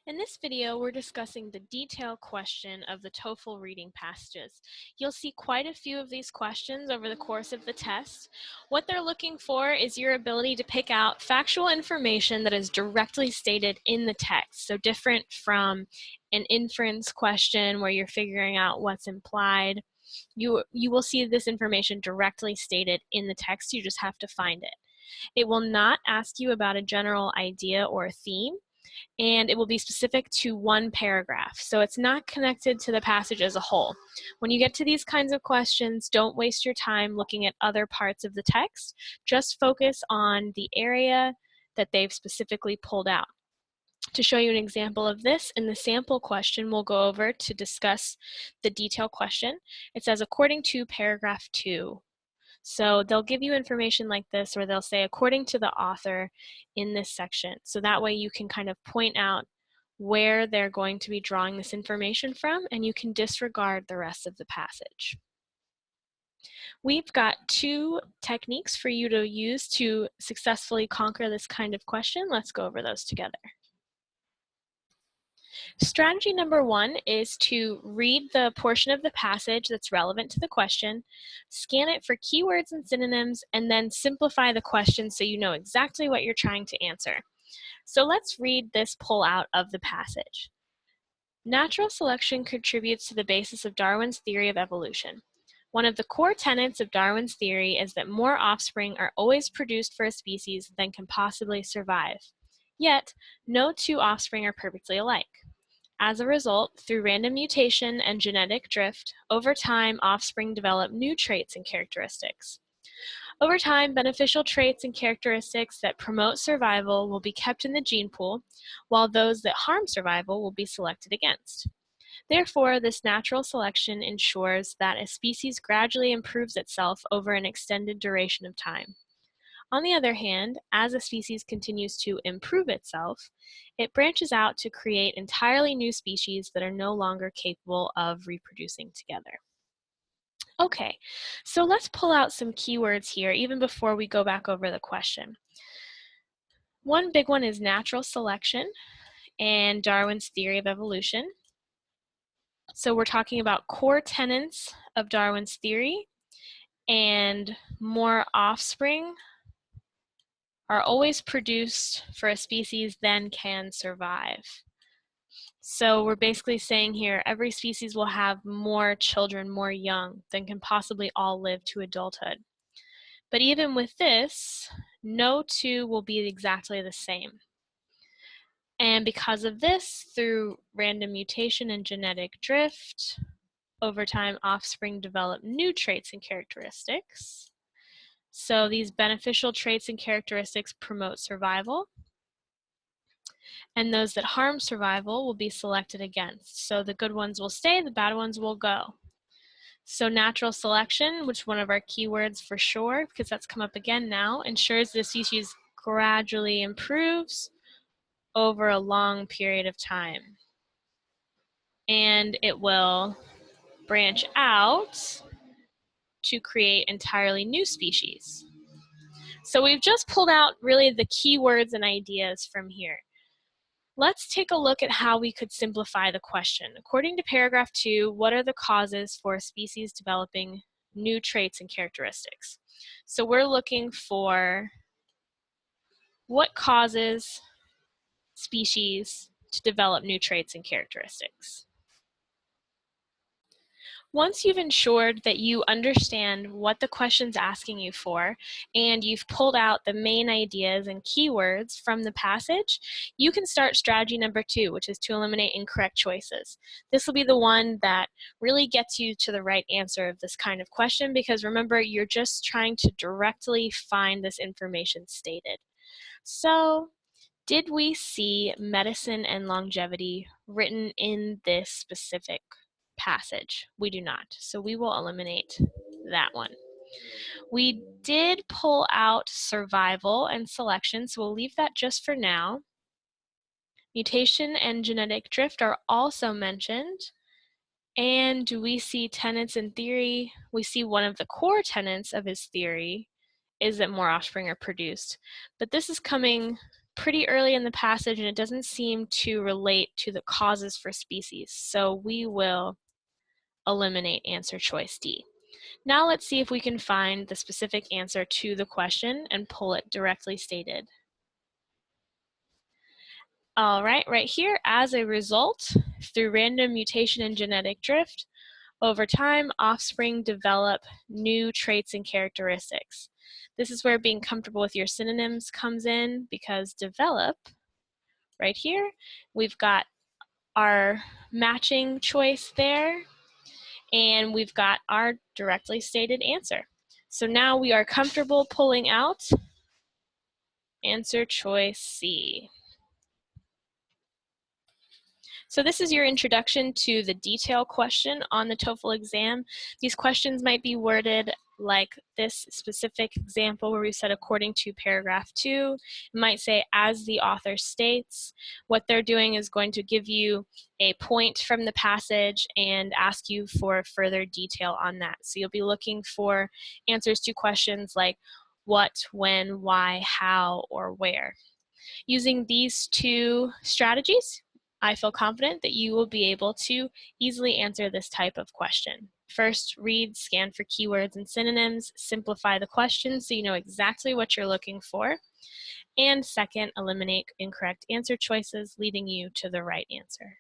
In this video, we're discussing the detailed question of the TOEFL reading passages. You'll see quite a few of these questions over the course of the test. What they're looking for is your ability to pick out factual information that is directly stated in the text, so different from an inference question where you're figuring out what's implied. You will see this information directly stated in the text, you just have to find it. It will not ask you about a general idea or a theme, and it will be specific to one paragraph. So it's not connected to the passage as a whole. When you get to these kinds of questions, don't waste your time looking at other parts of the text. Just focus on the area that they've specifically pulled out. To show you an example of this, in the sample question we'll go over to discuss the detailed question. It says, according to paragraph 2. So they'll give you information like this, or they'll say, according to the author in this section. So that way you can kind of point out where they're going to be drawing this information from, and you can disregard the rest of the passage. We've got two techniques for you to use to successfully conquer this kind of question. Let's go over those together. Strategy number 1 is to read the portion of the passage that's relevant to the question, scan it for keywords and synonyms, and then simplify the question so you know exactly what you're trying to answer. So let's read this pull out of the passage. Natural selection contributes to the basis of Darwin's theory of evolution. One of the core tenets of Darwin's theory is that more offspring are always produced for a species than can possibly survive. Yet, no two offspring are perfectly alike. As a result, through random mutation and genetic drift, over time, offspring develop new traits and characteristics. Over time, beneficial traits and characteristics that promote survival will be kept in the gene pool, while those that harm survival will be selected against. Therefore, this natural selection ensures that a species gradually improves itself over an extended duration of time. On the other hand, as a species continues to improve itself, it branches out to create entirely new species that are no longer capable of reproducing together. Okay, so let's pull out some keywords here even before we go back over the question. One big one is natural selection and Darwin's theory of evolution. So we're talking about core tenets of Darwin's theory, and more offspring are always produced for a species than can survive. So we're basically saying here, every species will have more children, more young, than can possibly all live to adulthood. But even with this, no two will be exactly the same. And because of this, through random mutation and genetic drift, over time, offspring develop new traits and characteristics. So these beneficial traits and characteristics promote survival, and those that harm survival will be selected against. So the good ones will stay, the bad ones will go. So natural selection, which is one of our keywords for sure, because that's come up again now, ensures the species gradually improves over a long period of time. And it will branch out to create entirely new species. So we've just pulled out really the keywords and ideas from here. Let's take a look at how we could simplify the question. According to paragraph 2, what are the causes for a species developing new traits and characteristics? So we're looking for what causes species to develop new traits and characteristics. Once you've ensured that you understand what the question's asking you for, and you've pulled out the main ideas and keywords from the passage, you can start strategy number 2, which is to eliminate incorrect choices. This will be the one that really gets you to the right answer of this kind of question, because remember, you're just trying to directly find this information stated. So, did we see medicine and longevity written in this specific passage? We do not, so we will eliminate that one. We did pull out survival and selection, so we'll leave that just for now. Mutation and genetic drift are also mentioned. And do we see tenets in theory? We see one of the core tenets of his theory is that more offspring are produced. But this is coming pretty early in the passage and it doesn't seem to relate to the causes for species. So we will eliminate answer choice D. Now let's see if we can find the specific answer to the question and pull it directly stated. All right here, as a result, through random mutation and genetic drift, over time, offspring develop new traits and characteristics. This is where being comfortable with your synonyms comes in, because develop, right here, we've got our matching choice there, and we've got our directly stated answer. So now we are comfortable pulling out answer choice C. So this is your introduction to the detail question on the TOEFL exam. These questions might be worded like this specific example where we said according to paragraph 2. It might say as the author states. What they're doing is going to give you a point from the passage and ask you for further detail on that. So you'll be looking for answers to questions like what, when, why, how, or where. Using these two strategies, I feel confident that you will be able to easily answer this type of question. First, read, scan for keywords and synonyms, simplify the question so you know exactly what you're looking for. And second, eliminate incorrect answer choices, leading you to the right answer.